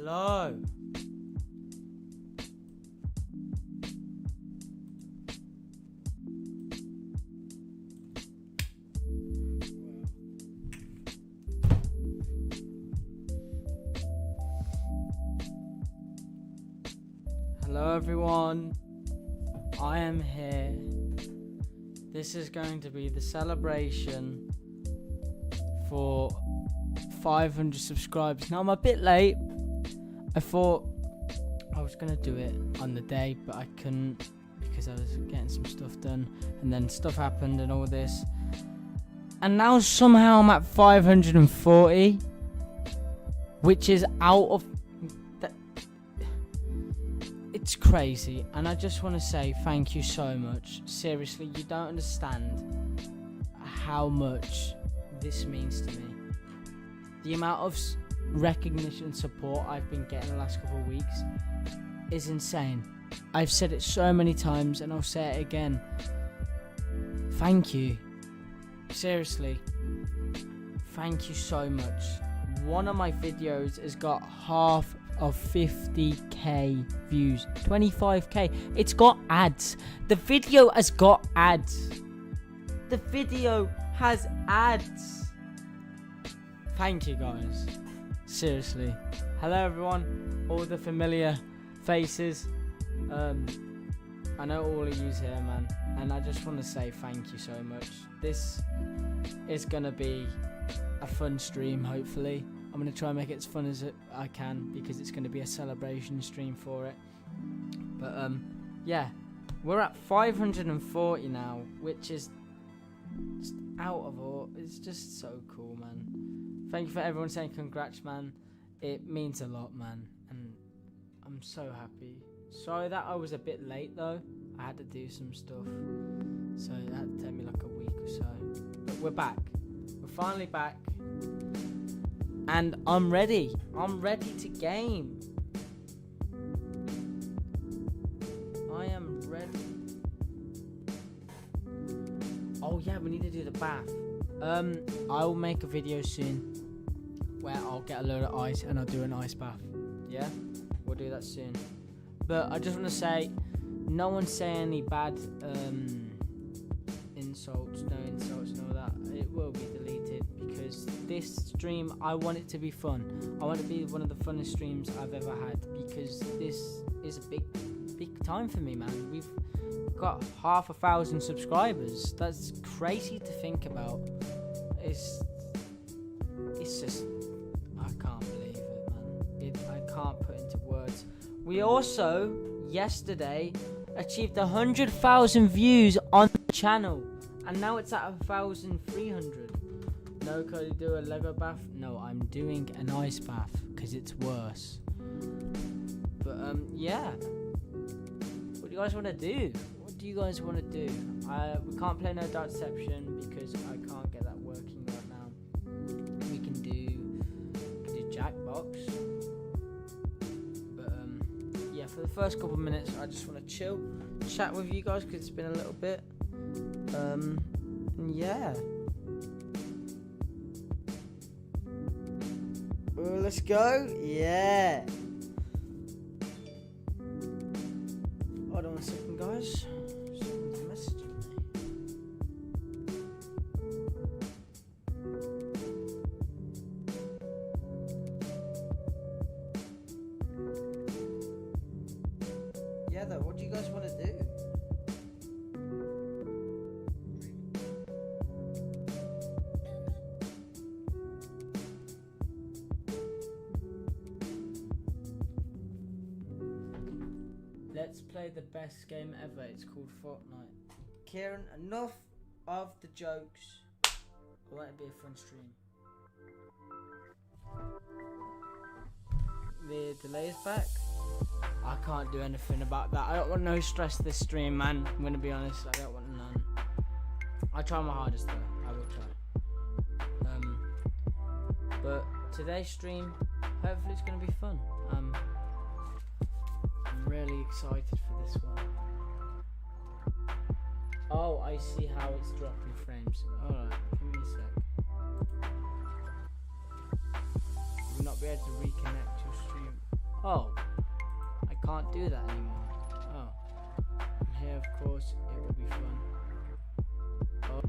Hello. Hello everyone, I am here. This is going to be the celebration for 500 subscribers. Now I'm a bit late. I thought I was going to do it on the day, but I couldn't because I was getting some stuff done, and then stuff happened and all this. And now somehow I'm at 540, which is out of... It's crazy, and I just want to say thank you so much. Seriously, you don't understand how much this means to me. The amount of recognition and support I've been getting the last couple of weeks is insane. I've said it so many times, and I'll say it again. Thank you. Seriously, thank you so much. One of my videos has got half of 50k views, 25k. It's got ads. The video has got ads. The video has ads. Thank you guys. Seriously. Hello everyone. All the familiar faces. I know all of you's here, man, and I just want to say thank you so much. This is gonna be a fun stream, hopefully. I'm going to try and make it as fun as I can, because it's going to be a celebration stream for it. But yeah, we're at 540 now, which is just out of all. It's just so cool, man. Thank you for everyone saying congrats, man. It means a lot, man, and I'm so happy. Sorry that I was a bit late though. I had to do some stuff, so it had to take me like a week or so. But we're back. We're finally back. And I'm ready. I'm ready to game. I am ready. Oh yeah, we need to do the bath. I'll make a video soon where I'll get a load of ice and I'll do an ice bath. Yeah, we'll do that soon. But I just want to say, no one say any bad insults, no insults, and all that. It will be deleted, because this stream, I want it to be fun. I want it to be one of the funnest streams I've ever had, because this is a big time for me, man. We've got 500,000 subscribers. That's crazy to think about. It's just, I can't believe it, man. I can't put into words. We also yesterday achieved 100,000 views on the channel, and now it's at 1,300. No, Cody, do a Lego bath? No, I'm doing an ice bath because it's worse. But yeah. What do you guys want to do? What do you guys want to do? We can't play No Dark Deception because I can't get that working right now. We can do Jackbox. But yeah, for the first couple of minutes, I just want to chill, chat with you guys because it's been a little bit. Yeah. Let's go. Yeah. Hold on a second, guys. Someone's messaging me. Yeah, though, what do you guys want to do? Let's play the best game ever. It's called Fortnite. Kieran, enough of the jokes. I want it to be a fun stream. The delay is back. I can't do anything about that. I don't want no stress this stream, man. I'm gonna be honest. I don't want none. I try my hardest though. I will try. But today's stream, hopefully it's gonna be fun. I'm really excited for this one. Oh, I see how it's dropping frames. Alright, give me a sec. You will not be able to reconnect your stream. Oh, I can't do that anymore. Oh, and here of course it will be fun. Oh.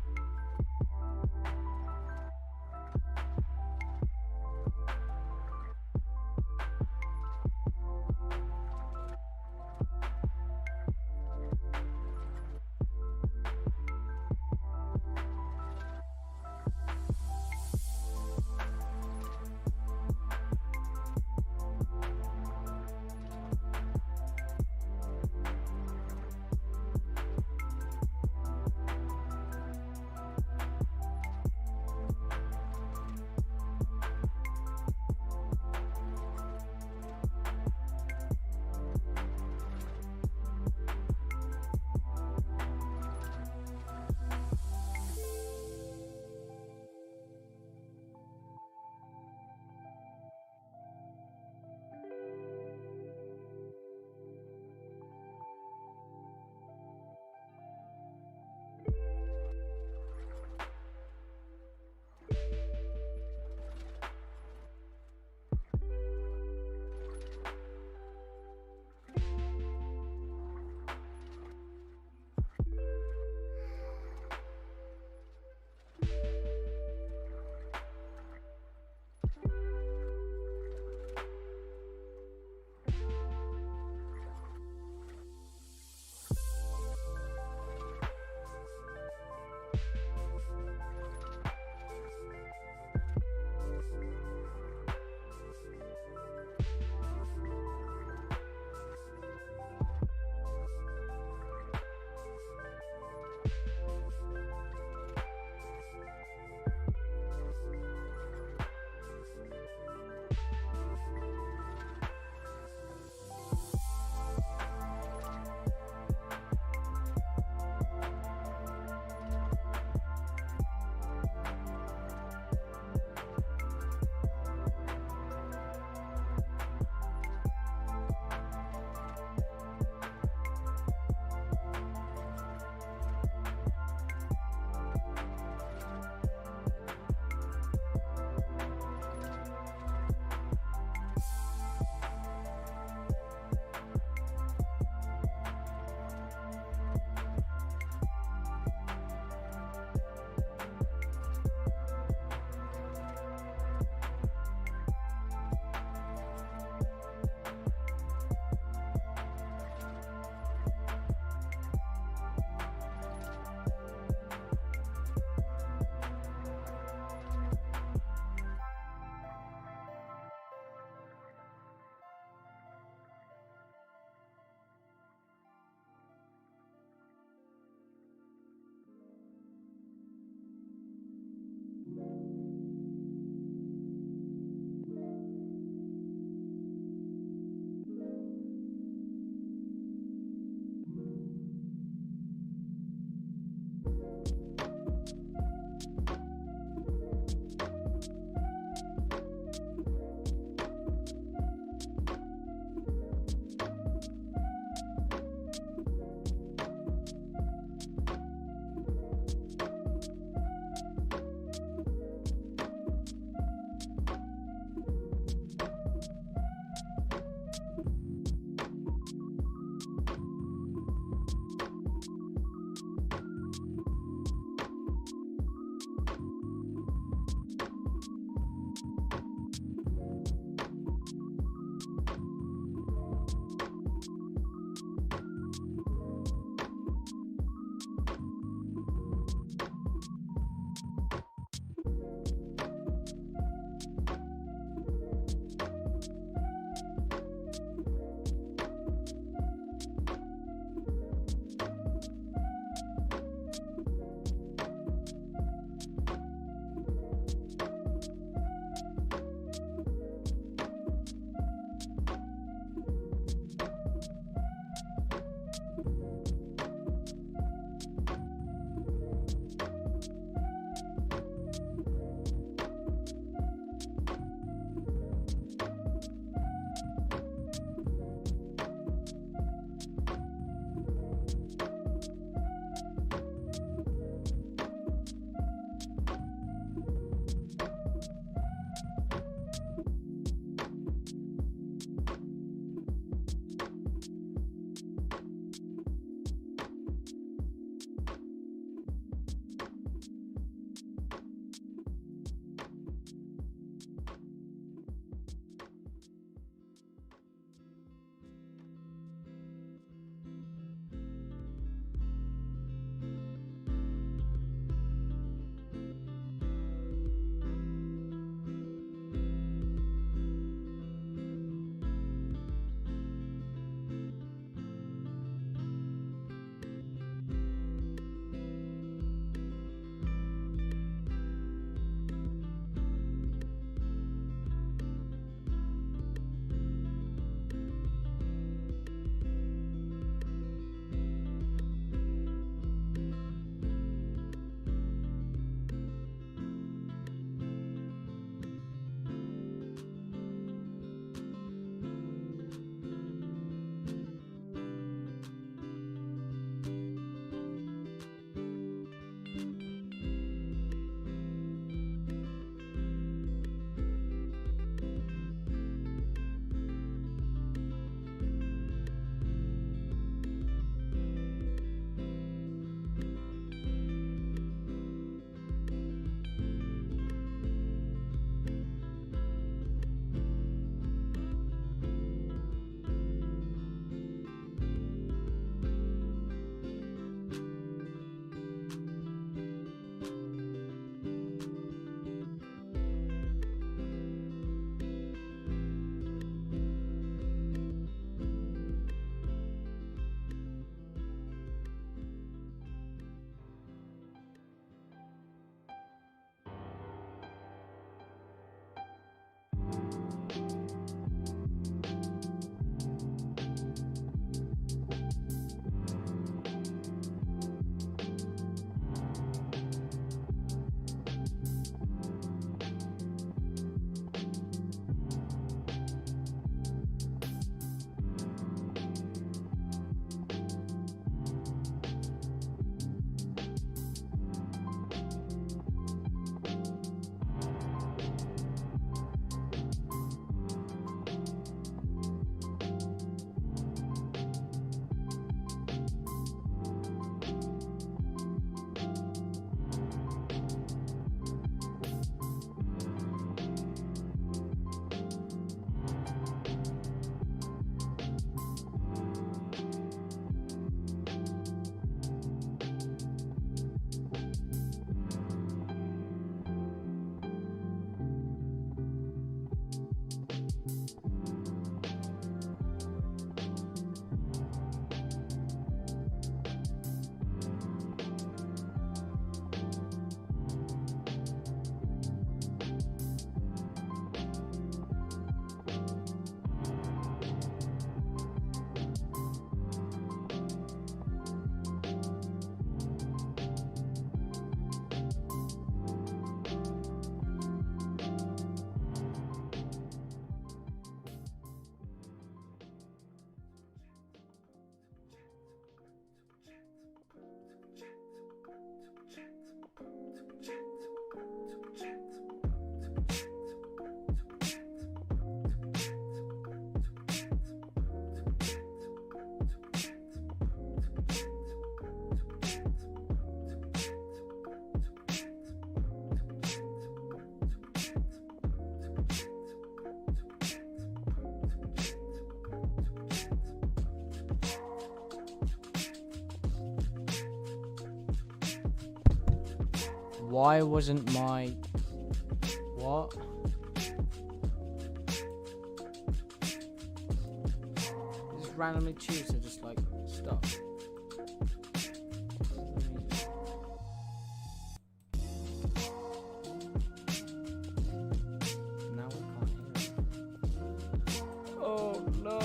Why wasn't my... What? Just randomly choose to just like stop. Now we can't hear it. Oh no!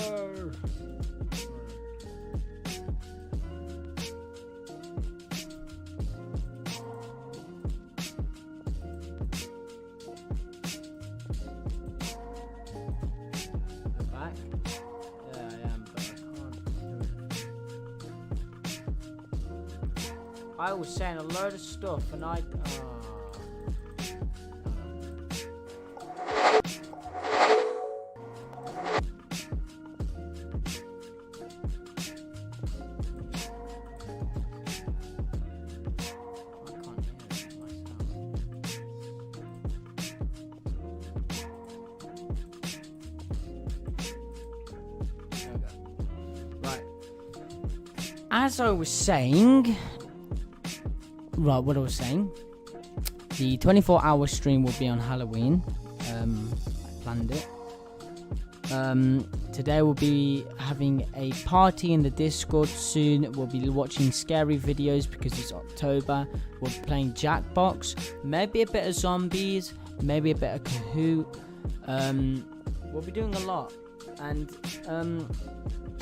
Back? Yeah, I am, but I can't do it. I was saying a load of stuff and I... As I was saying, what I was saying, the 24-hour stream will be on Halloween. I planned it. Today we'll be having a party in the Discord soon. We'll be watching scary videos because it's October. We'll be playing Jackbox, maybe a bit of zombies, maybe a bit of Kahoot. We'll be doing a lot, and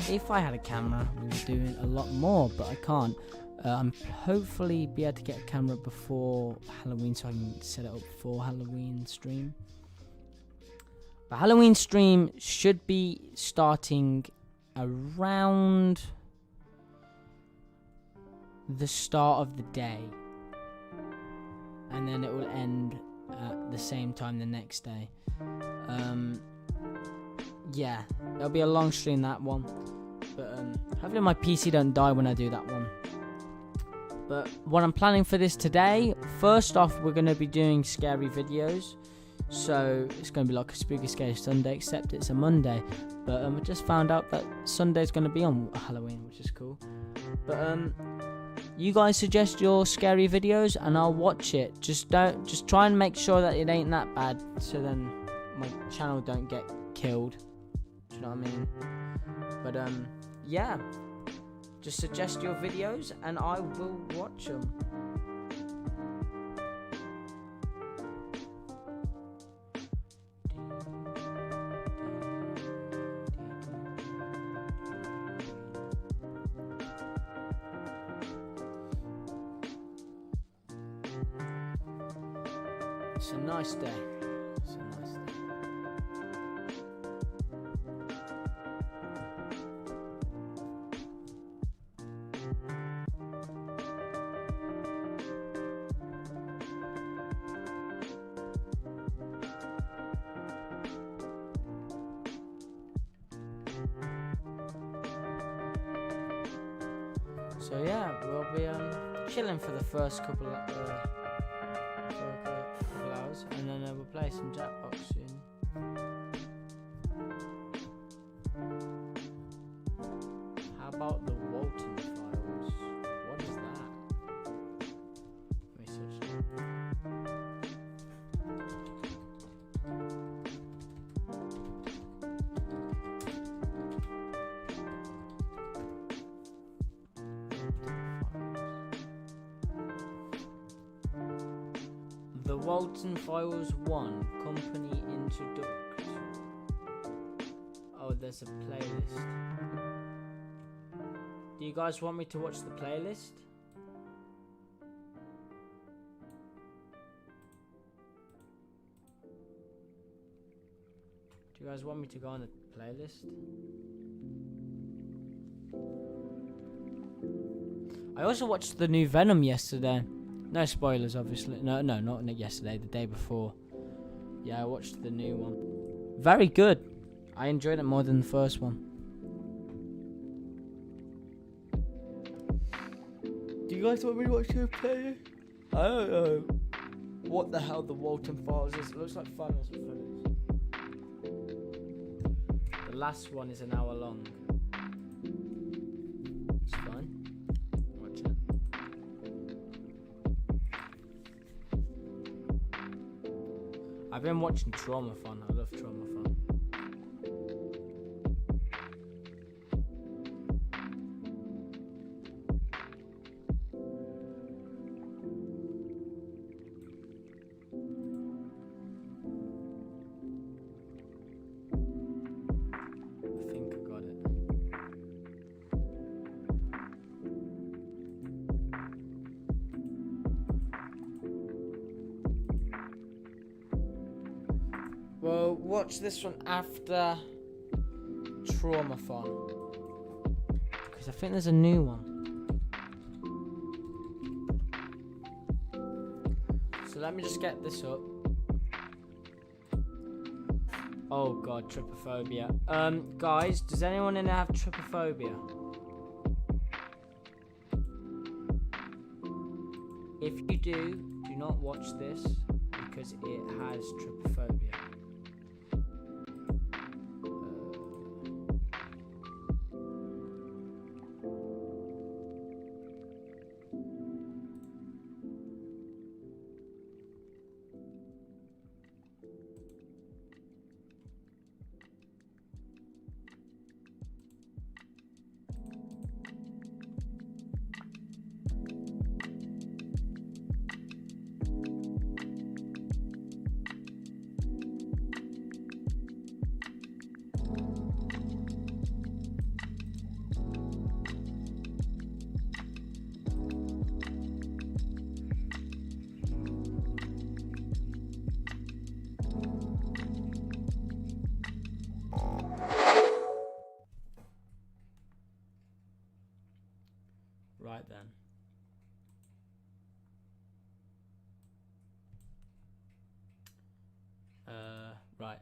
if I had a camera, we would do a lot more, but I can't. I'm hopefully be able to get a camera before Halloween so I can set it up for Halloween stream. The Halloween stream should be starting around the start of the day, and then it will end at the same time the next day. Yeah, it'll be a long stream, that one, but hopefully my PC don't die when I do that one. But what I'm planning for this today, first off, we're going to be doing scary videos, so it's going to be like a spooky scary Sunday, except it's a Monday. But I just found out that Sunday's going to be on Halloween, which is cool. But you guys suggest your scary videos and I'll watch it. Just try and make sure that it ain't that bad, so then my channel don't get killed. Do you know what I mean? But yeah, just suggest your videos and I will watch them. It's a nice day. It's a nice day. So yeah, we'll be chilling for the first couple of hours, and then we'll play some Jackbox soon. How about the Walton Files? What is that? Let me search that. The Walton Files 1 Company Introduction. Oh, there's a playlist. Do you guys want me to watch the playlist? Do you guys want me to go on the playlist? I also watched the new Venom yesterday. No spoilers, obviously. No, not yesterday, the day before. Yeah, I watched the new one. Very good. I enjoyed it more than the first one. Do you guys want me to watch the play? I don't know what the hell the Walton Files is. It looks like fun as it is. The last one is an hour long. It's fun. Watch it. I've been watching Trauma Fun. I love Trauma Fun. I think I got it. Well, watch this one after Trauma Fun, because I think there's a new one. So let me just get this up. Oh god, trypophobia. Guys, does anyone in there have trypophobia? If you do not watch this because it has trypophobia. Right then. Right.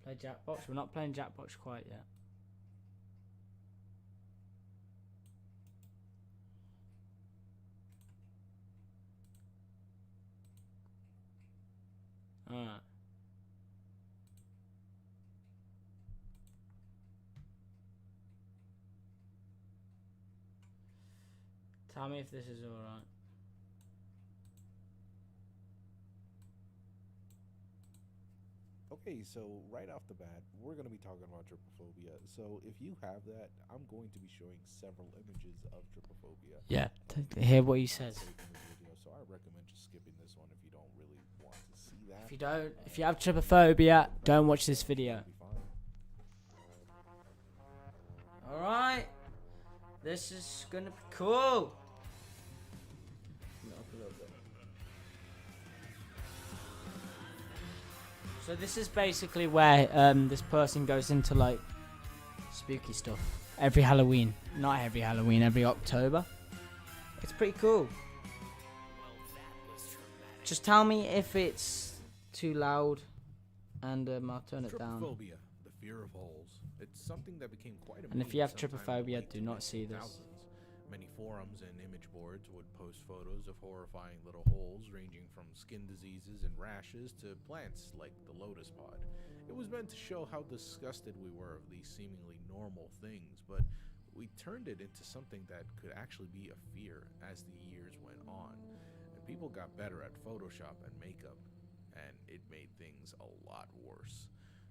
Play Jackbox. We're not playing Jackbox quite yet. Alright. Tell me if this is alright. Okay, so right off the bat, we're going to be talking about trypophobia. So if you have that, I'm going to be showing several images of trypophobia. Yeah, hear what he says. So I recommend just skipping this one if you don't really want to see that. If you have trypophobia, don't watch this video. It'll be fine. Alright, This is gonna be cool. Up a little bit. So this is basically where this person goes into like spooky stuff every Halloween. Not every Halloween, every October. It's pretty cool. Just tell me if it's too loud, and I'll turn it down. Trypophobia, the fear of holes. It's something that became quite a And if meme you have sometime in the trypophobia, late do not see this. 2000s. Many forums and image boards would post photos of horrifying little holes ranging from skin diseases and rashes to plants like the lotus pod. It was meant to show how disgusted we were of these seemingly normal things, but we turned it into something that could actually be a fear as the years went on. And people got better at Photoshop and makeup, and it made things a lot worse.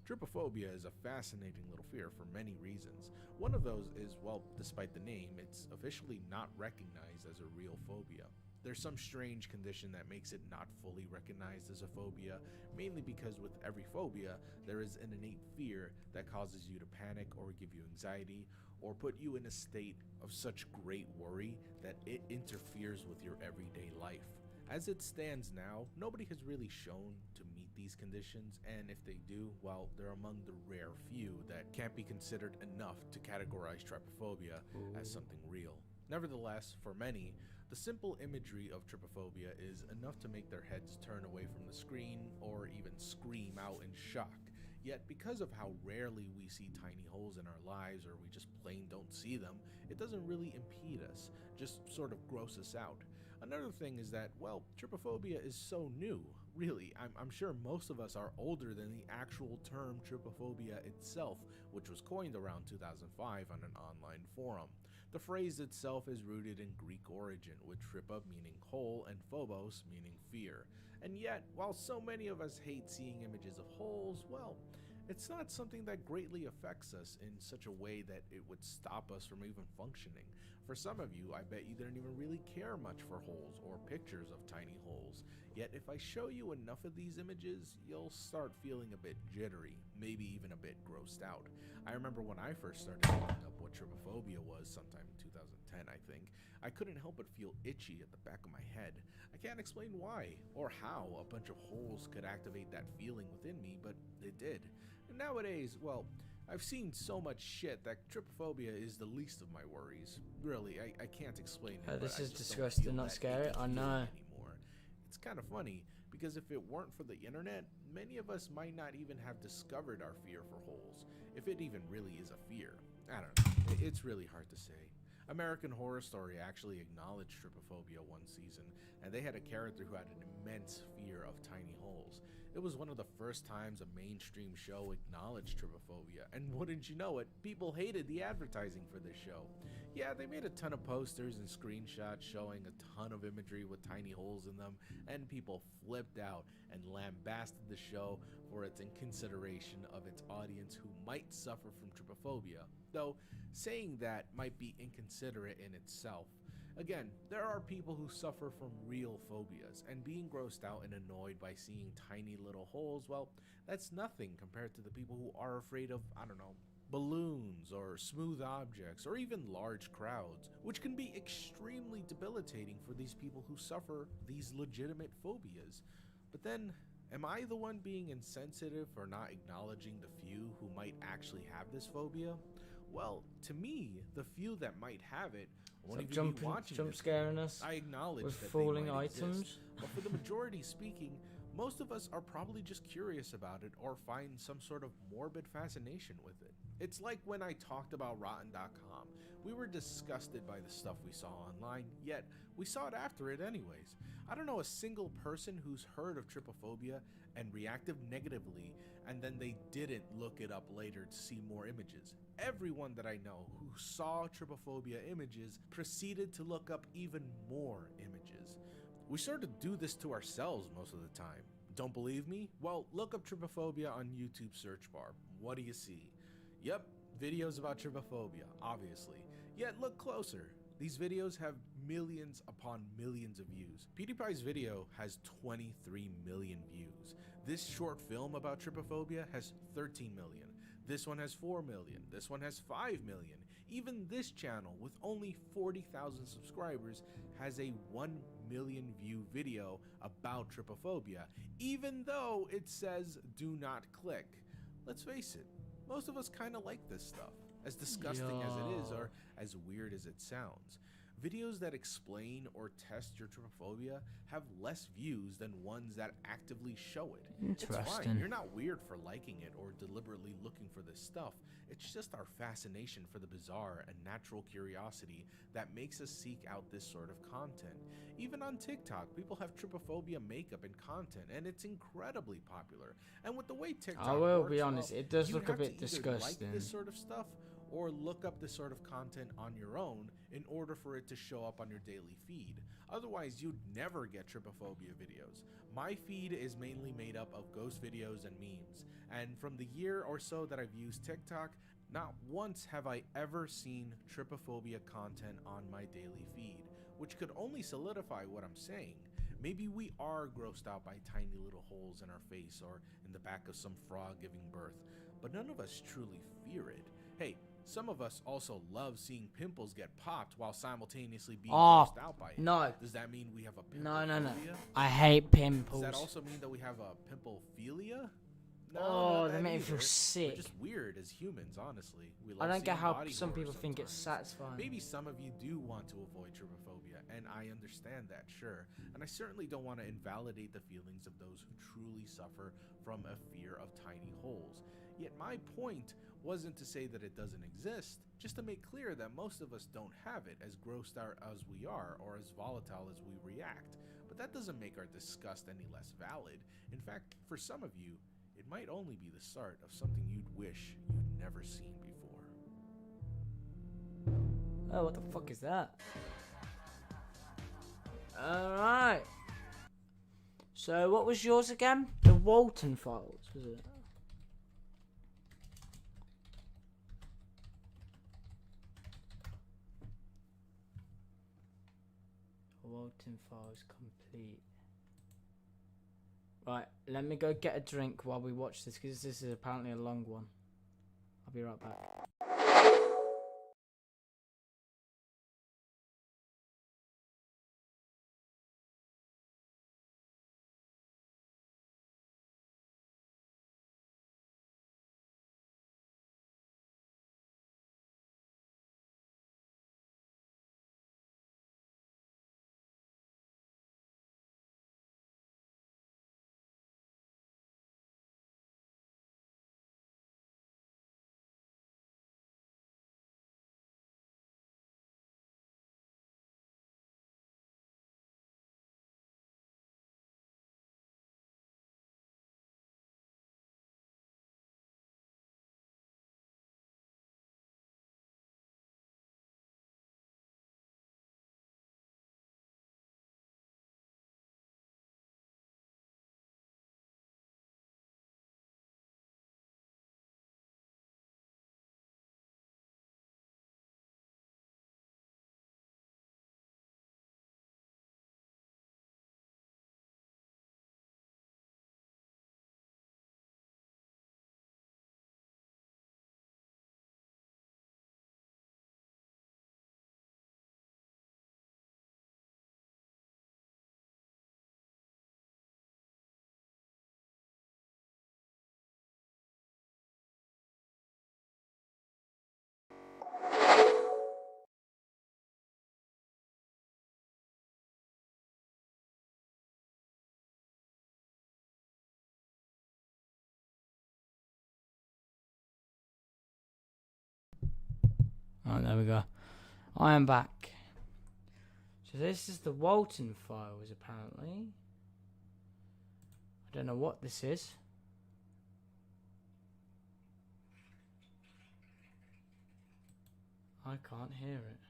Trypophobia is a fascinating little fear for many reasons. One of those is, well, despite the name, it's officially not recognized as a real phobia. There's some strange condition that makes it not fully recognized as a phobia, mainly because with every phobia, there is an innate fear that causes you to panic or give you anxiety, or put you in a state of such great worry that it interferes with your everyday life. As it stands now, nobody has really shown to meet these conditions, and if they do, well, they're among the rare few that can't be considered enough to categorize trypophobia as something real. Nevertheless, for many, the simple imagery of trypophobia is enough to make their heads turn away from the screen or even scream out in shock. Yet, because of how rarely we see tiny holes in our lives, or we just plain don't see them, it doesn't really impede us, just sort of gross us out. Another thing is that, well, trypophobia is so new. Really, I'm sure most of us are older than the actual term trypophobia itself, which was coined around 2005 on an online forum. The phrase itself is rooted in Greek origin, with trypa meaning hole and phobos meaning fear. And yet, while so many of us hate seeing images of holes, well, it's not something that greatly affects us in such a way that it would stop us from even functioning. For some of you, I bet you didn't even really care much for holes or pictures of tiny holes. Yet if I show you enough of these images, you'll start feeling a bit jittery, maybe even a bit grossed out. I remember when I first started looking up what trypophobia was sometime in 2010, I think, I couldn't help but feel itchy at the back of my head. I can't explain why or how a bunch of holes could activate that feeling within me, but it did. And nowadays, well, I've seen so much shit that trypophobia is the least of my worries. Really, I can't explain it. This but is I just disgusting, don't feel not that scary. icky I feeling know. anymore. It's kind of funny, because if it weren't for the internet, many of us might not even have discovered our fear for holes, if it even really is a fear. I don't know, it's really hard to say. American Horror Story actually acknowledged trypophobia one season, and they had a character who had an immense fear of tiny holes. It was one of the first times a mainstream show acknowledged trypophobia, and wouldn't you know it, people hated the advertising for this show. Yeah, they made a ton of posters and screenshots showing a ton of imagery with tiny holes in them, and people flipped out and lambasted the show for its inconsideration of its audience who might suffer from trypophobia, though saying that might be inconsiderate in itself. Again, there are people who suffer from real phobias, and being grossed out and annoyed by seeing tiny little holes, well, that's nothing compared to the people who are afraid of, I don't know, balloons or smooth objects or even large crowds, which can be extremely debilitating for these people who suffer these legitimate phobias. But then, am I the one being insensitive for not acknowledging the few who might actually have this phobia? Well, to me, the few that might have it won't even be watching jump this scaring video. us I acknowledge with that falling they might items. exist, but for the majority speaking, most of us are probably just curious about it or find some sort of morbid fascination with it. It's like when I talked about Rotten.com. We were disgusted by the stuff we saw online, yet we saw it after it anyways. I don't know a single person who's heard of trypophobia and reacted negatively, and then they didn't look it up later to see more images. Everyone that I know who saw trypophobia images proceeded to look up even more images. We sort of do this to ourselves most of the time. Don't believe me? Well, look up trypophobia on YouTube search bar. What do you see? Yep, videos about trypophobia, obviously. Yet look closer. These videos have millions upon millions of views. PewDiePie's video has 23 million views. This short film about trypophobia has 13 million. This one has 4 million. This one has 5 million. Even this channel, with only 40,000 subscribers, has a 1 million view video about trypophobia, even though it says do not click. Let's face it, most of us kind of like this stuff, as disgusting as it is or as weird as it sounds. Videos that explain or test your trypophobia have less views than ones that actively show it. It's fine, you're not weird for liking it or deliberately looking for this stuff. It's just our fascination for the bizarre and natural curiosity that makes us seek out this sort of content. Even on TikTok, people have trypophobia makeup and content, and it's incredibly popular. And with the way TikTok I will works, be honest, it does you look a have to bit either disgusting. like this sort of stuff or look up this sort of content on your own in order for it to show up on your daily feed. Otherwise, you'd never get trypophobia videos. My feed is mainly made up of ghost videos and memes, and from the year or so that I've used TikTok, not once have I ever seen trypophobia content on my daily feed, which could only solidify what I'm saying. Maybe we are grossed out by tiny little holes in our face or in the back of some frog giving birth, but none of us truly fear it. Hey, some of us also love seeing pimples get popped while simultaneously being grossed out by it. No. Does that mean we have a pimple No. phobia? I hate pimples. Does that also mean that we have a pimplephilia? No, Oh, not they that make me either. feel We're sick. just weird as humans, honestly. We love I don't get seeing how body some horror people think it's sometimes. satisfying. Maybe some of you do want to avoid trypophobia, and I understand that, sure. And I certainly don't want to invalidate the feelings of those who truly suffer from a fear of tiny holes. Yet my point wasn't to say that it doesn't exist, just to make clear that most of us don't have it, as grossed out as we are or as volatile as we react. But that doesn't make our disgust any less valid. In fact, for some of you, it might only be the start of something you'd wish you'd never seen before. Oh, what the fuck is that? Alright. So, what was yours again? The Walton Files, was it? Walton Files complete. Right, let me go get a drink while we watch this, because this is apparently a long one. I'll be right back. Oh, there we go. I am back. So this is the Walton Files, apparently. I don't know what this is. I can't hear it.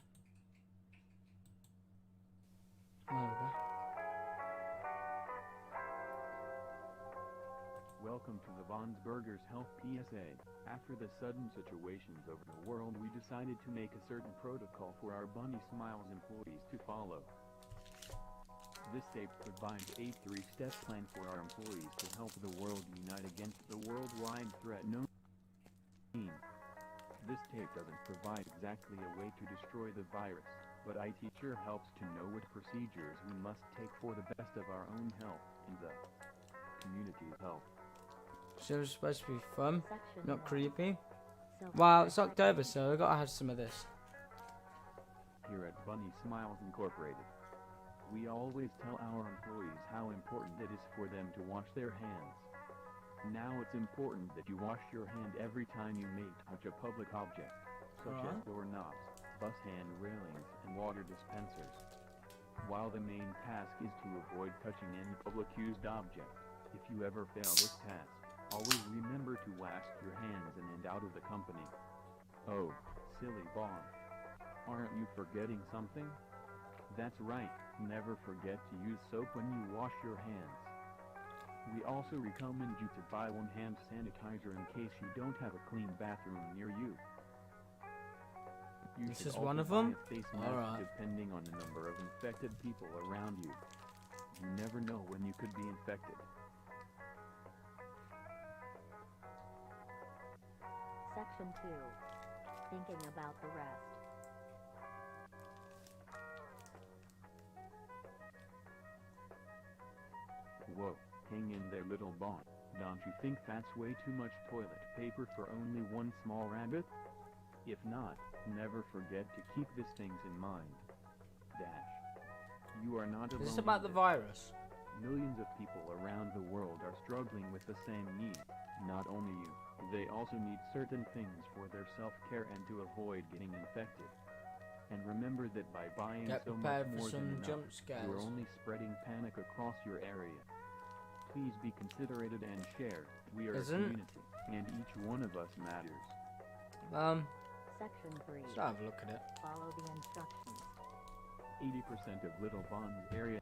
There we go. Welcome to the Von Burgers Health PSA. After the sudden situations over the world, we decided to make a certain protocol for our Bunny Smiles employees to follow. This tape provides a 3-step plan for our employees to help the world unite against the worldwide threat known as COVID-19. This tape doesn't provide exactly a way to destroy the virus, but IT sure helps to know what procedures we must take for the best of our own health and the community's health. So it's supposed to be fun, Section not 1. creepy. Self- Well, it's October, so I gotta have some of this. Here at Bunny Smiles Incorporated, we always tell our employees how important it is for them to wash their hands. Now it's important that you wash your hand every time you may touch a public object, such as Alright. doorknobs, bus hand railings, and water dispensers. While the main task is to avoid touching any public used object, if you ever fail this task, always remember to wash your hands and out of the company. Oh, silly Bob. Aren't you forgetting something? That's right, never forget to use soap when you wash your hands. We also recommend you to buy one hand sanitizer in case you don't have a clean bathroom near you. You This should is also one of buy them? a face mask Alright. depending on the number of infected people around you. You never know when you could be infected. Section 2. Thinking about the rest. Whoa, hang in there, little Bon. Don't you think that's way too much toilet paper for only one small rabbit? If not, never forget to keep these things in mind. Dash. You are not alone. Is this in about the this. virus? Millions of people around the world are struggling with the same need. Not only you, they also need certain things for their self-care and to avoid getting infected. And remember that by buying Get so much prepared for more some than enough, jump you're scares. only spreading panic across your area. Please be considerate and share. We are Isn't- a community, and each one of us matters. Section 3. Let's have a look at it. Follow the instructions. 80% of Little Bond's area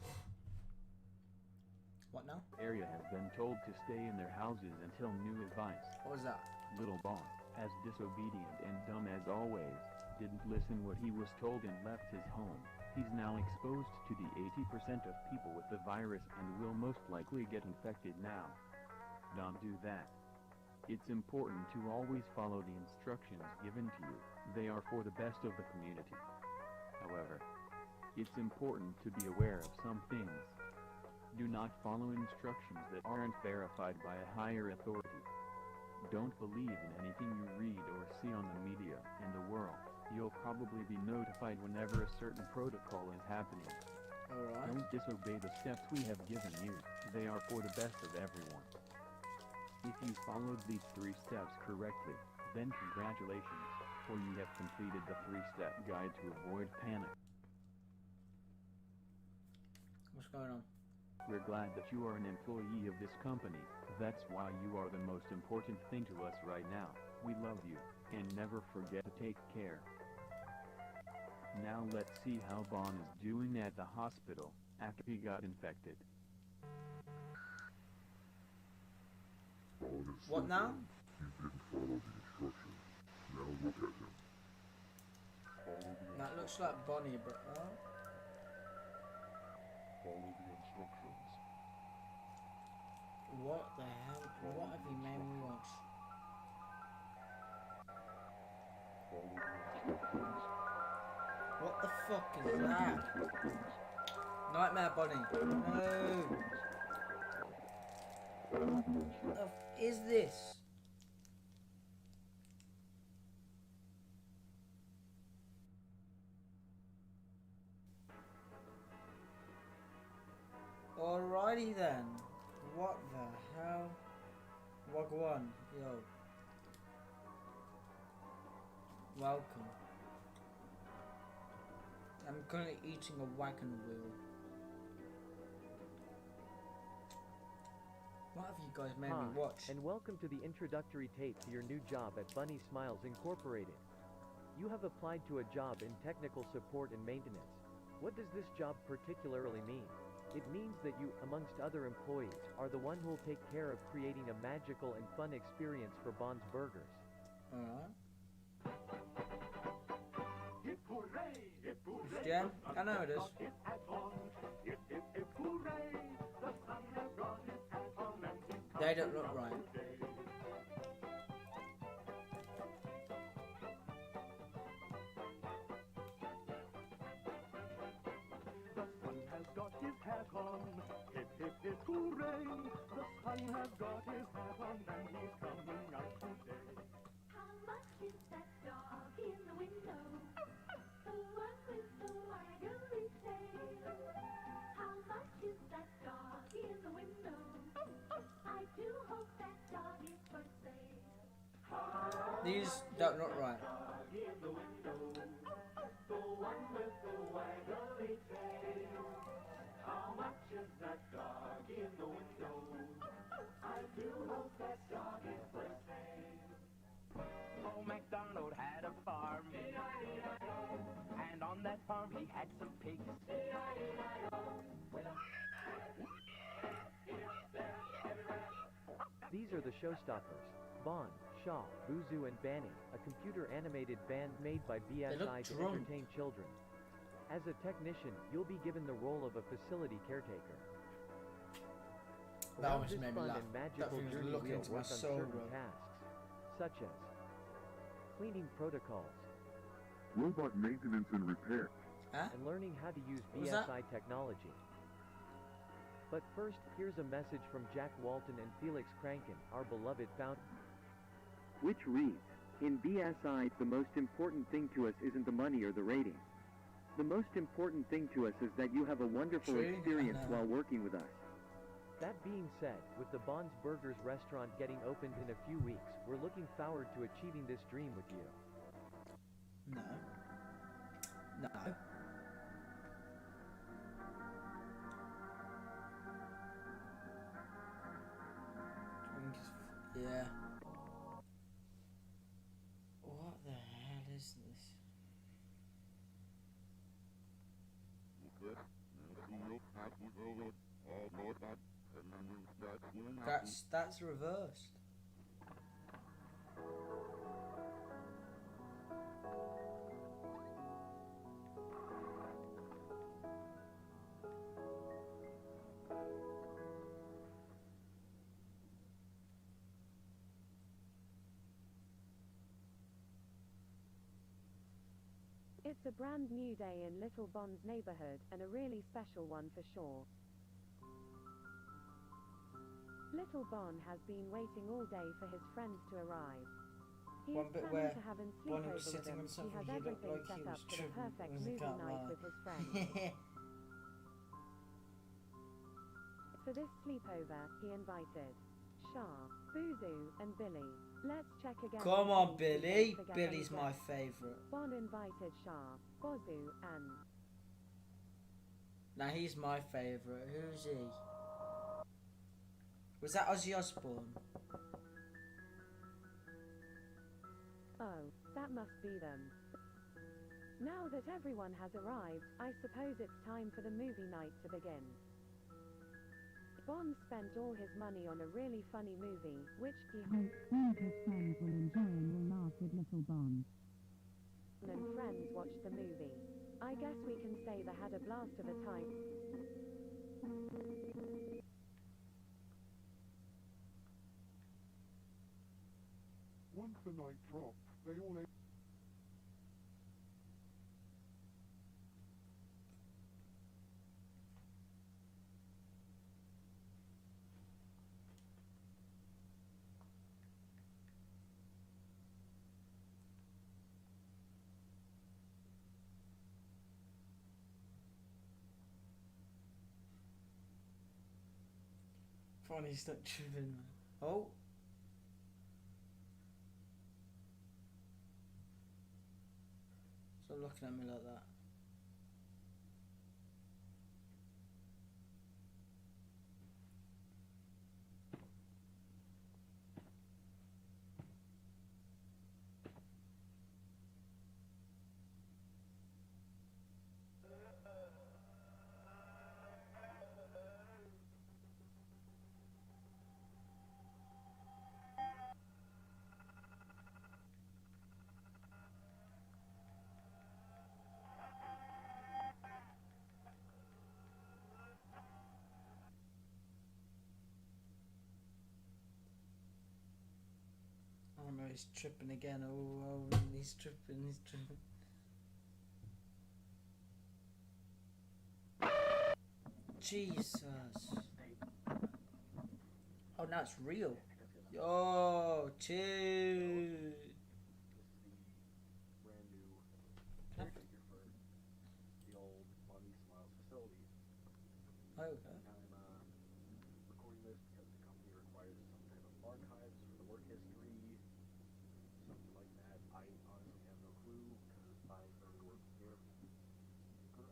What now? has been told to stay in their houses until new advice. What was that? Little Bond, as disobedient and dumb as always, didn't listen what he was told and left his home. He's now exposed to the 80% of people with the virus and will most likely get infected now. Don't do that. It's important to always follow the instructions given to you. They are for the best of the community. However, it's important to be aware of some things. Do not follow instructions that aren't verified by a higher authority. Don't believe in anything you read or see on the media and the world. You'll probably be notified whenever a certain protocol is happening. Alright. Don't disobey the steps we have given you. They are for the best of everyone. If you followed these 3 steps correctly, then congratulations, for you have completed the 3-step guide to avoid panic. What's going on? We're glad that you are an employee of this company. That's why you are the most important thing to us right now. We love you, and never forget to take care. Now let's see how Bon is doing at the hospital after he got infected. What now? That looks like Bonnie, but what the hell? What have you made me watch? What the fuck is that? Nightmare Bonnie. No. What the f is this? Alrighty then. What the hell? Wagwan, yo. Welcome. I'm currently eating a wagon wheel. What have you guys made Hi, me watch? and welcome to the introductory tape to your new job at Bunny Smiles Incorporated. You have applied to a job in technical support and maintenance. What does this job particularly mean? It means that you, amongst other employees, are the one who will take care of creating a magical and fun experience for Bond's Burgers. Alright. Jen? I know it is. They don't look right. fun. Hip, hip, hip, hooray! The sun has got his hat on and he's coming out today. How much is that dog in the window? The one with the waggly tail. How much is that dog in the window? I do hope that dog is for sale. These don't look right. Old MacDonald had a farm, and on that farm he had some pigs. These are the Showstoppers. Bond, Shaw, Boozoo, and Banny, a computer-animated band made by BSI to drunk. entertain children. As a technician, you'll be given the role of a facility caretaker. That Around almost this made me fun laugh. and That magical thing was journey looking wheel into my work on soul, certain bro. tasks, such as cleaning protocols Robot maintenance and repair. Huh? and learning how to use What was that? BSI technology. But first, here's a message from Jack Walton and Felix Kranken, our beloved founder, which reads, "In BSI, the most important thing to us isn't the money or the ratings. The most important thing to us is that you have a wonderful True, experience I know. while working with us." That being said, with the Bonds Burgers restaurant getting opened in a few weeks, we're looking forward to achieving this dream with you. No. No. Yeah. What the hell is this? That's reversed. It's a brand new day in Little Bond's neighborhood, and a really special one for sure. Little Bond has been waiting all day for his friends to arrive. He One is bit planning where to have a Bonnie was sleepover with sitting them. on He something has he looked everything like set he up was for the tripping, perfect was a movie cat night lie. with his friends. For this sleepover, he invited Shah, Boozoo, and Billy. Let's check again. Come to on, see if we Billy. don't forget any Billy's my guests. favourite. Bond invited Shah, Bozu, and Now he's my favourite. Who's he? Was that Ozzy Osbourne? oh, that must be them. Now that everyone has arrived, I suppose it's time for the movie night to begin. Bond spent all his money on a really funny movie, which he hopes all of his friends will enjoy and will laugh with Little Bond. And friends watched the movie. I guess we can say they had a blast of a time. Once the night dropped, they all ate. Funny, he's not tripping, man. Oh. Stop looking at me like that. Oh no, he's tripping again. Oh, he's tripping. Jesus. Oh, now it's real. Oh, dude. Brand new caretaker for the old Bunny Smiles facility. Okay. I'm recording this because the company requires some type of archives for the work history, something like that. I honestly have no clue because I started working here.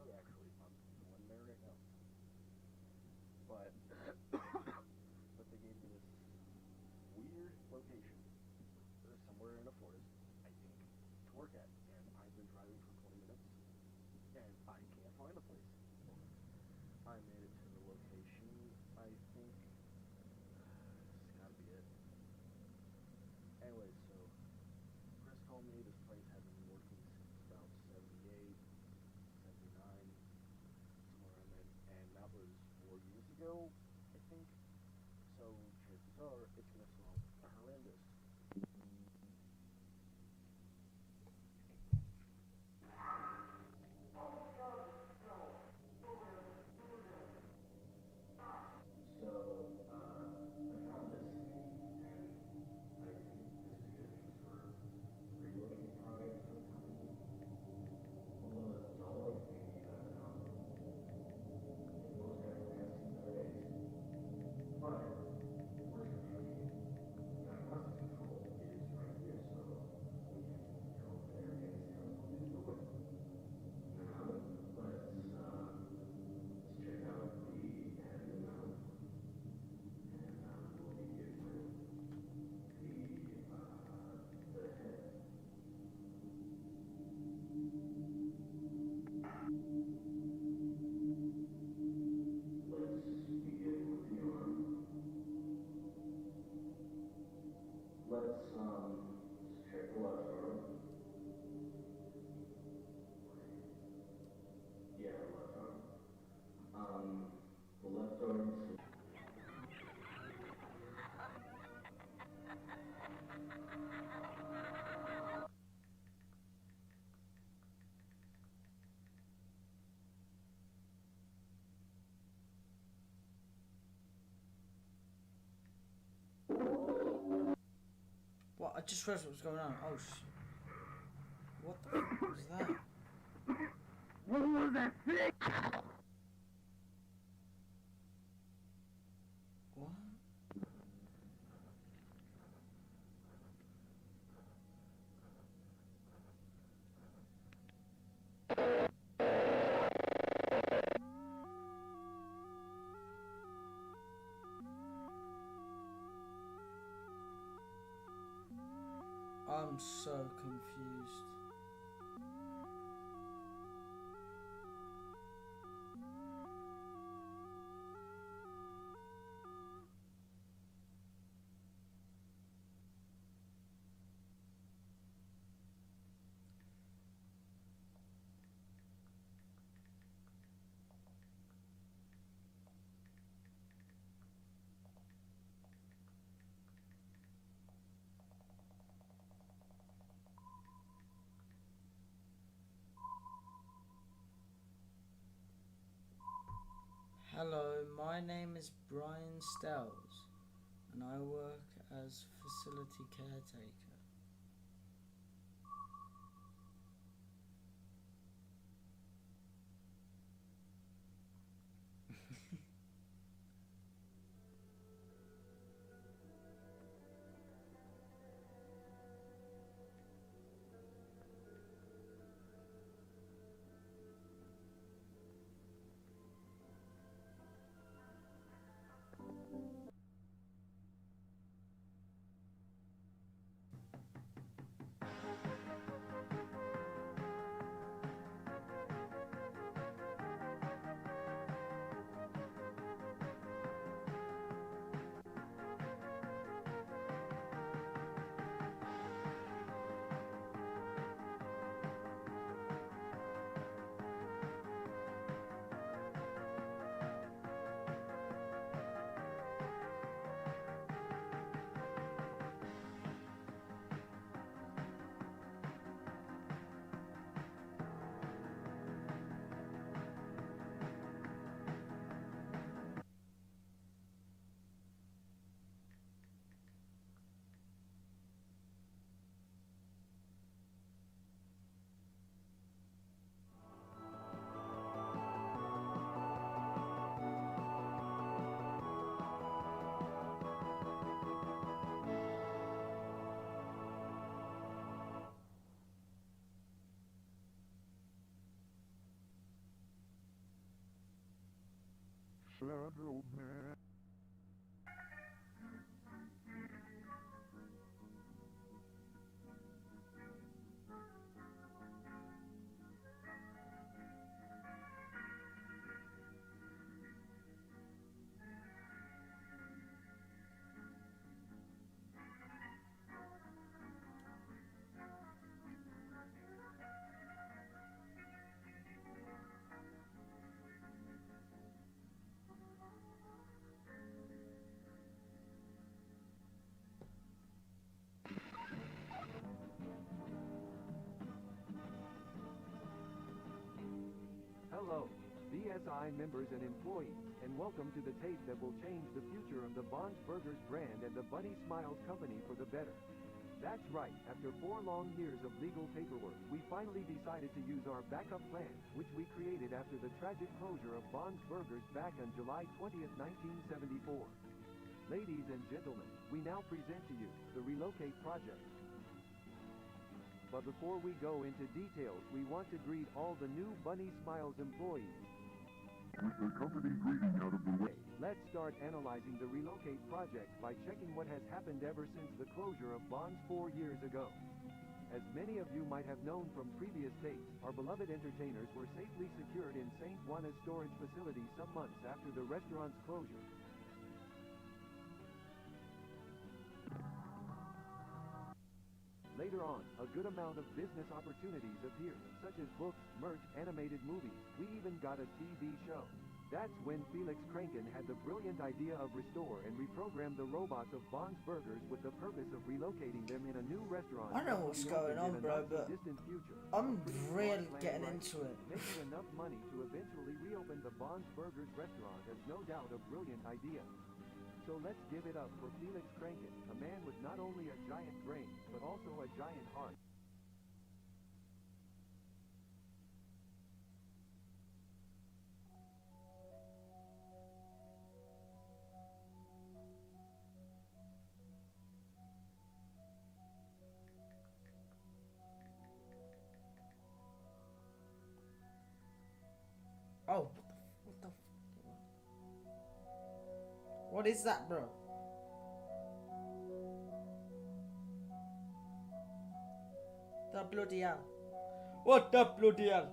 Actually, I'm the one there right now. But they gave me this weird location. There's somewhere in a forest, I think, to work at. And I've been driving for 20 minutes, and I can't find the place. I made it to the location, I think. This gotta be it. Anyway, so Chris told me this place had been working since about 78, 79, somewhere around then, and that was 4 years ago, I think. So chances are it's gonna smell horrendous. What? I just realised what was going on. Oh, what the fuck was that? What was that thing? What? I'm so confused. Hello, my name is Brian Stells, and I work as facility caretaker. Shadow Man. Hello, BSI members and employees, and welcome to the tape that will change the future of the Bond's Burgers brand and the Bunny Smiles company for the better. That's right, after 4 long years of legal paperwork, we finally decided to use our backup plan, which we created after the tragic closure of Bond's Burgers back on July 20th, 1974. Ladies and gentlemen, we now present to you the Relocate Project. But before we go into details, we want to greet all the new Bunny Smiles employees. With the company greeting out of the way, Let's start analyzing the Relocate Project by checking what has happened ever since the closure of Bonds 4 years ago. As many of you might have known from previous tapes, our beloved entertainers were safely secured in St. Juana's storage facility some months after the restaurant's closure. Later on, a good amount of business opportunities appeared, such as books, merch, animated movies. We even got a TV show. That's when Felix Kranken had the brilliant idea of restore and reprogram the robots of Bond's Burgers with the purpose of relocating them in a new restaurant. I know what's going on, bro, but distant future. I'm A pretty really smart plan, getting right? into it. Making enough money to eventually reopen the Bond's Burgers restaurant is no doubt a brilliant idea. So let's give it up for Felix Kranken, a man with not only a giant brain, but also a giant heart. Oh, what the what is that, bro? The bloody hell. What the bloody hell?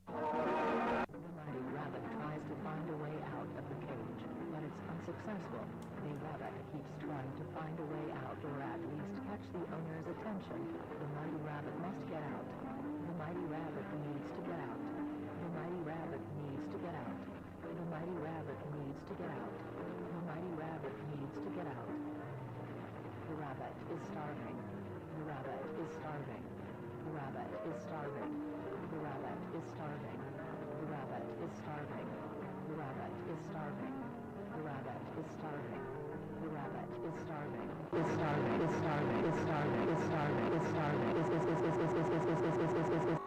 The mighty rabbit tries to find a way out of the cage, but it's unsuccessful. The rabbit keeps trying to find a way out, or at least catch the owner's attention. The mighty rabbit must get out. The mighty rabbit needs to get out. The mighty rabbit needs to get out. The mighty rabbit needs to get out. The mighty rabbit needs to get out. The rabbit is starving. The rabbit is starving. The rabbit is starving. The rabbit is starving. The rabbit is starving. The rabbit is starving. The rabbit is starving. The rabbit is starving. Is starving. Is starving. Is starving. Is starving. Is starving. Is.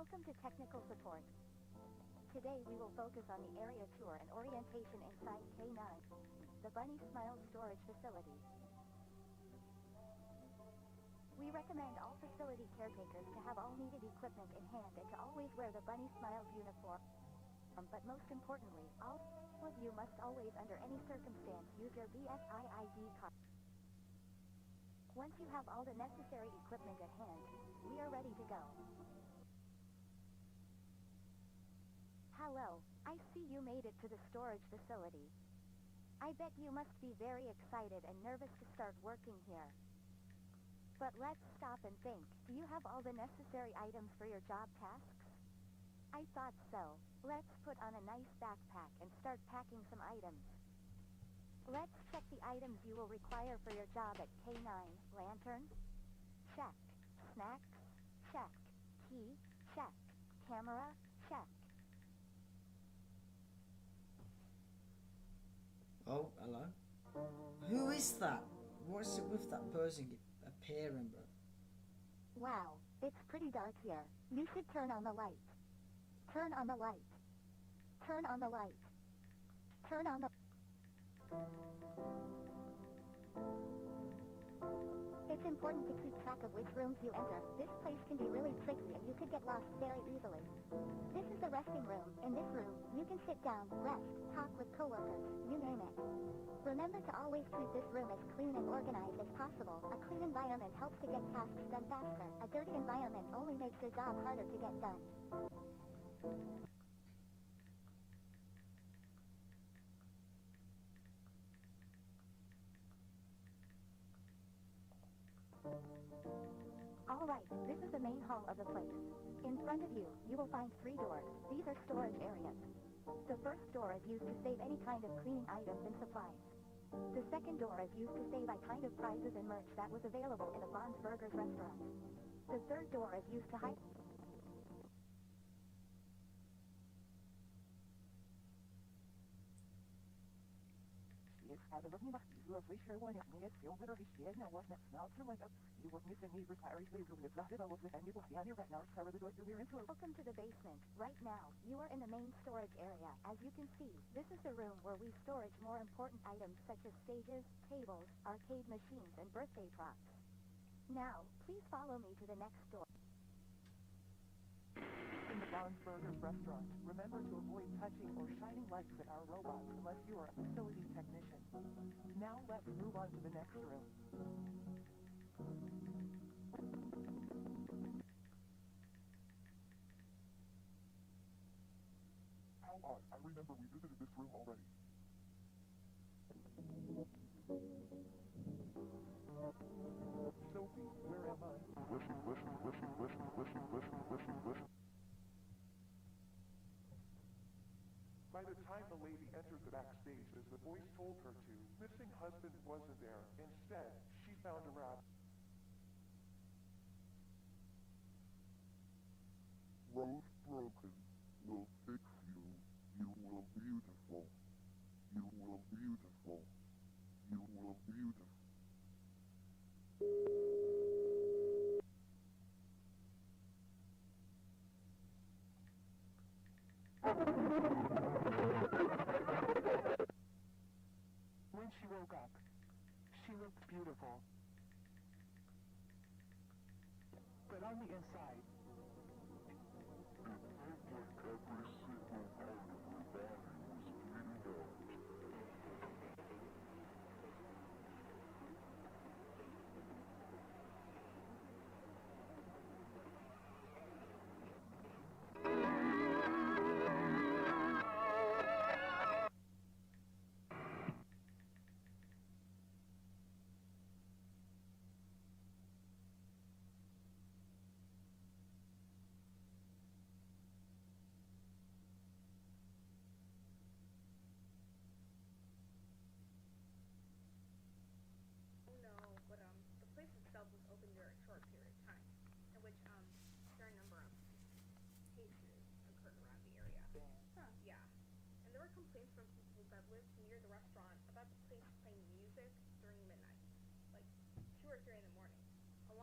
Welcome to technical support. Today we will focus on the area tour and orientation inside K9, the Bunny Smiles storage facility. We recommend all facility caretakers to have all needed equipment in hand and to always wear the Bunny Smiles uniform. But most importantly, all of you must always, under any circumstance, use your BSI ID card. Once you have all the necessary equipment at hand, we are ready to go. Hello, I see you made it to the storage facility. I bet you must be very excited and nervous to start working here. But let's stop and think. Do you have all the necessary items for your job tasks? I thought so. Let's put on a nice backpack and start packing some items. Let's check the items you will require for your job at K9. Lantern? Check. Snacks? Check. Key? Check. Camera? Check. Oh, hello. Who is that? What's it with that person appearing, bro? Wow, it's pretty dark here. You should turn on the light. Turn on the light. Turn on the light. Turn on the... It's important to keep track of which rooms you enter. This place can be really tricky and you could get lost very easily. This is the resting room. In this room, you can sit down, rest, talk with coworkers, you name it. Remember to always keep this room as clean and organized as possible. A clean environment helps to get tasks done faster. A dirty environment only makes your job harder to get done. Alright, this is the main hall of the place. In front of you, you will find 3 doors. These are storage areas. The first door is used to save any kind of cleaning items and supplies. The second door is used to save any kind of prizes and merch that was available in the Bond's Burgers restaurant. The third door is used to hide... Welcome to the basement. Right now, you are in the main storage area. As you can see, this is the room where we storage more important items such as stages, tables, arcade machines, and birthday props. Now, please follow me to the next door. In the Bond's Burgers restaurant, remember to avoid touching or shining lights at our robots unless you are a facility technician. Now let's move on to the next room. How odd. I remember we visited this room already. Sophie, where am I? By the time the lady entered the backstage as the voice told her to, missing husband wasn't there. Instead, she found a rap. Rose broken will fix you. You will beautiful. You will beautiful. You will beautiful. When she woke up, she looked beautiful. But on the inside,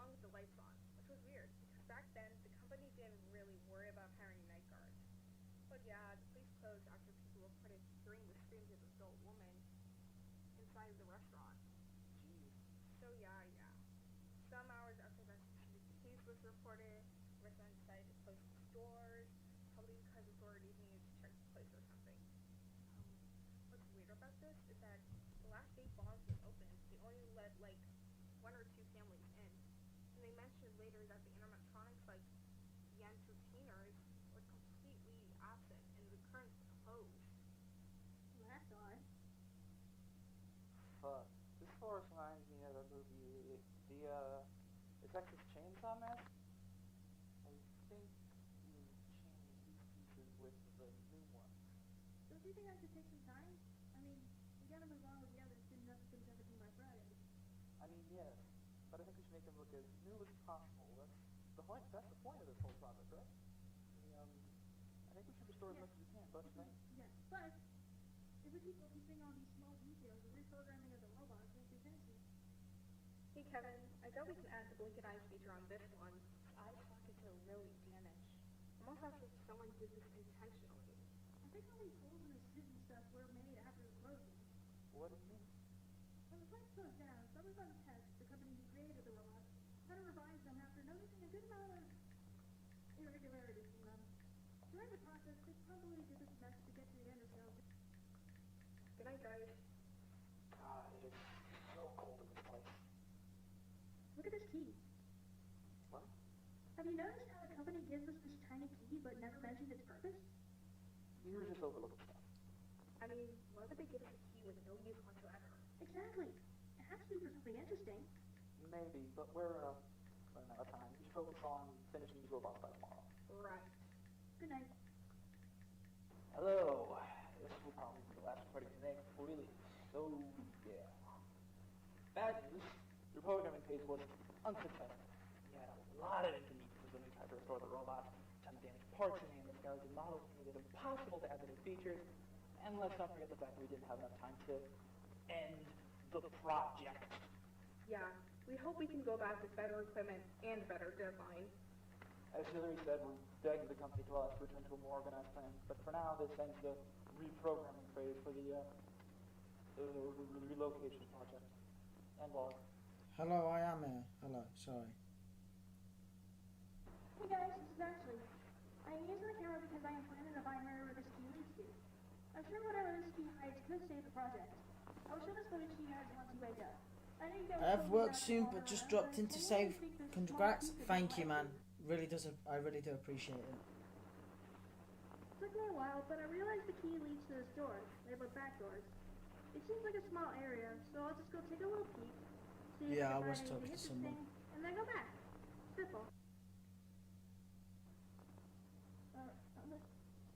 along with the lights on, which was weird, because back then, the company didn't really worry about inside the restaurant. Jeez. So yeah. Some hours after the case was reported, restaurants decided to close its doors, probably because authorities needed to check the place or something. What's weird about this is that the last day Bonds was open, they only let like 1 or 2 families in. And they mentioned later that the animatronics, like the entertainers, were completely absent and the curtains were closed. Well, that's odd. Fuck. This forest reminds me of a movie, the Texas Chainsaw Massacre? I think you changed these pieces with the new one. Don't you think I should take some time? I mean, we gotta move on with the others, didn't have to finish everything by Friday. I mean, yes, but I think we should make them look as new as possible. That's the point of this whole project, right? I think we should restore as much as we can, don't you think? Yes, but if we keep focusing on these small details, the reprogramming of the robots won't be fancy. Hey Kevin, I bet we can add the blink and eyes feature on this one. Eye sockets are really damaged. I'm almost sure someone did this intentionally. I think all these holes in the suit and stuff were made after the closing. What do you mean? When the plant closed down, Summerfun Tech, the company who created the robots, had to revise them after noticing a good amount of irregularities in them. During the process, they probably did this mess to get to the endoscale. Good night, guys. God, it is so cold in this place. Look at this key. What? Have you noticed how the company gives us this tiny key but never mentions its purpose? You're just overlooking stuff. I mean, why would they give us a key with no use whatsoever? Exactly. It has to be for something interesting. Maybe, but we're running out of time. We should focus on finishing these robots by tomorrow. Right. Good night. Hello. This will probably be the last recording today before we leave. So, yeah. Bad news. The programming phase was unsuccessful. We had a lot of inconveniences when we tried to restore the robot. Tons of damaged parts and the skeleton models made it impossible to add the new features. And let's not forget the fact that we didn't have enough time to end the project. Yeah, we hope we can go back with better equipment and better deadline. As Hillary said, we're begging the company to allow us to return to a more organized plan. But for now, this ends the reprogramming phase for the relocation project. And log. Hello, I am here. Hello, sorry. Hey guys, this is Ashley. I am using the camera because I am planning to find wherever this key leads to. I'm sure whatever this key hides could save the project. I will show this footage to you guys once you wake up. I know you guys I have work soon, but just dropped in to say congrats. Thank you, man. I really do appreciate it. Took me a while, but I realized the key leads to this door, labeled back doors. It seems like a small area, so I'll just go take a little peek, see if Yeah, I I can was find talking anything to someone. interesting, and then go back. Simple.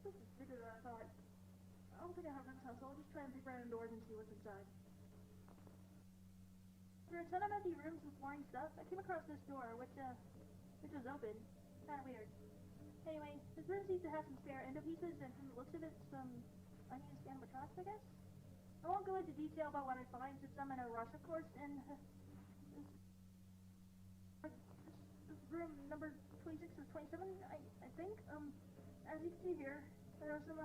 This is bigger than I thought. I don't think I have enough time, so I'll just try and peek random doors and see what's inside. There are a ton of empty rooms with boring stuff. I came across this door, which was open. Kinda weird. Anyway, this room seems to have some spare endo pieces, and from the looks of it, some unused animatronics, I guess? I won't go into detail about what I find since I'm in a rush, of course, and this room number 26 or 27, I think. As you can see here, there are some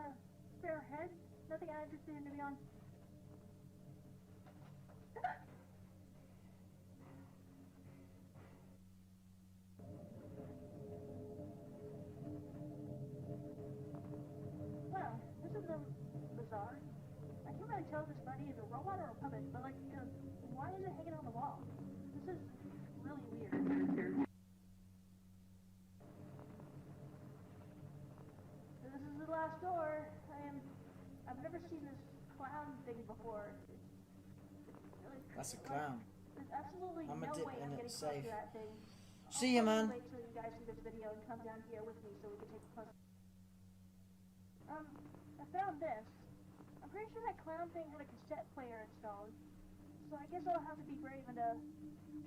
spare heads. Nothing I'm interested in, to be honest. Well, this is bizarre. I can't really tell if this buddy is a robot or a puppet, but like, why is it hanging on the wall? This is really weird. This is the last door. I've never seen this clown thing before. It's really That's a clown. There's absolutely I'm a no dip way in I'm it, getting close safe. to that thing. See ya, man. Wait till you guys see this video and come down here with me so we can take a close. I found this. I'm pretty sure that clown thing had a cassette player installed. So I guess I'll have to be brave and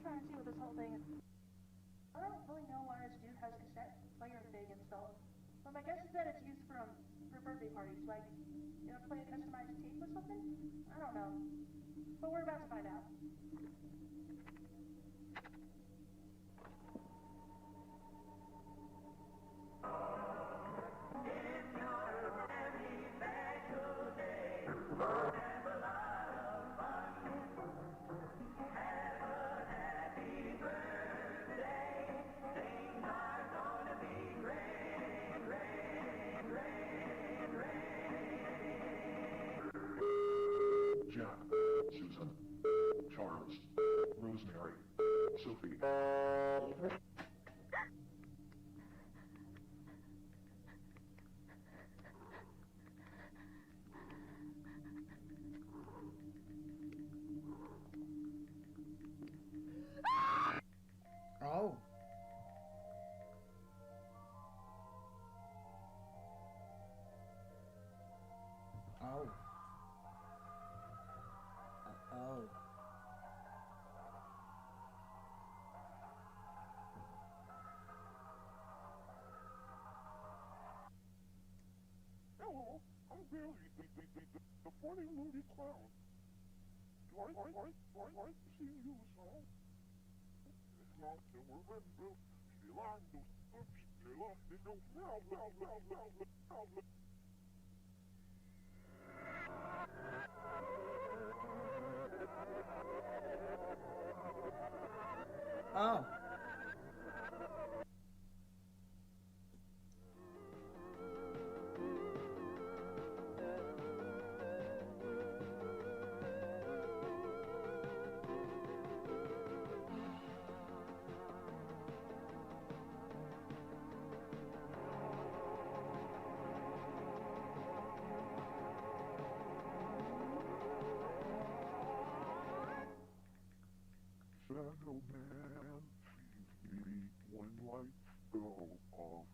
try and see what this whole thing is. I don't really know why this dude has a cassette player thing installed. But my guess is that it's used for birthday parties, like, play a customized tape or something? I don't know. But we're about to find out. Sophie. Oh. Oh. Oh. Hello, I'm Billy, the funny moody clown. I sing you a song. It's not the woman, still I know, still I know, now. Oh. Shadow man sees me when lights go off.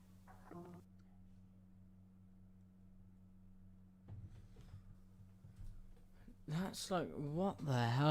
That's like, what the hell?